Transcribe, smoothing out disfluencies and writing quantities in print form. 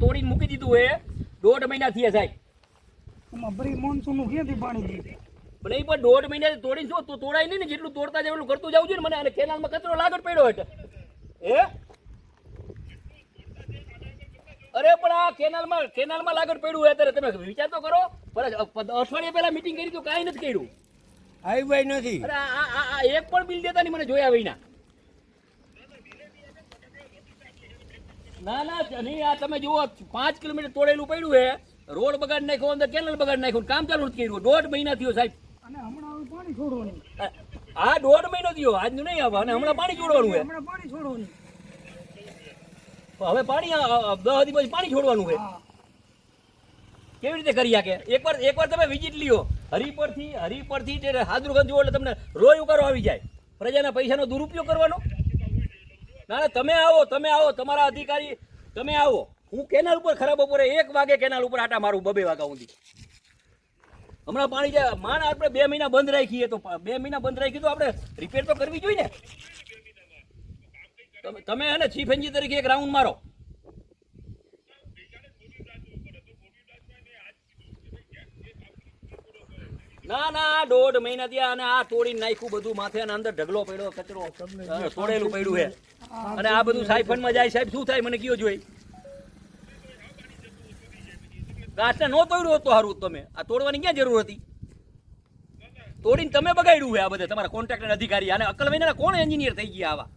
તોડીને મૂકી દીધું હે 1.5 મહિના થયા સાહેબ. બરી મોનસૂન નું ક્યાંથી પાણી દે પણ એ પણ 1.5 મહિનાથી તોડીને શું તો તોડાય નહીં ને, જેટલું તોડતા જાય એટલું કરતું જવું જોઈએ ને. મને અને કેનાલમાં કચરો લાગત પડ્યો એટલે હે અરે પણ આ કેનાલમાં લાગત પડ્યું હોય અત્યારે તમે વિચાર તો કરો. પણ અઠવાડિયા પહેલા મીટિંગ કરી તો કાંઈ નથી કર્યું. હાઈવે નથી. અરે આ એક પણ બિલ દેતા નહીં મને જોયા વિના. ના નહીં, આ તમે જુઓ 5 કિલોમીટર તોડેલું પડ્યું હે, રોડ બગાડ નાખ્યો, અંદર કેનલ બગાડ નાખ્યું, કામ ચાલુ નથી કર્યું. 1.5 મહિના થયો સાહેબ. અને હમણાં પાણી છોડવાનું. આ 1.5 મહિનો થયો, આજનું નહીં આવે. અને હમણાં પાણી છોડવાનું હે. હમણાં પાણી છોડવાનું. હવે પાણી 10 દી પછી પાણી છોડવાનું હે. કેવી રીતે કરી શકે? એકવાર તમે વિઝિટ લ્યો હરિપરથી હાદરુગંજ જુઓ એટલે તમને રોય ઉકારો આવી જાય. પ્રજાના પૈસાનો દુરુપયોગ કરવાનો. ના તમે આવો તમારા અધિકારી તમે આવો. હું કેનાલ ઉપર ખરાબ બપોરે 1 વાગે કેનાલ ઉપર આટા મારું 2 વાગ્યા સુધી. હમણાં પાણી જાય માન આપણે 2 મહિના બંધ રાખીએ તો 2 મહિના બંધ રાખી તો આપણે રિપેર તો કરવી જોઈએ ને. તમે હે ને ચીફ એન્જિનિયર તરીકે એક રાઉન્ડ મારો. ના 1.5 મહિના થયા અને આ તોડીને નાખ્યું બધું માથે અને અંદર ઢગલો પડ્યો કચરો તોડેલું પડ્યું છે. અને આ બધું સાયફનમાં જાય સાહેબ શું થાય મને કયો જોઈ. ઘાસને નો તોડ્યું હોત તો સારું. તમે આ તોડવાની ક્યાં જરૂર હતી? તોડીને તમે બગાડ્યું છે આ બધે તમારા કોન્ટ્રાક્ટર અધિકારી. અને અકલ વિના કોણ એન્જિનિયર થઈ ગયા આવા?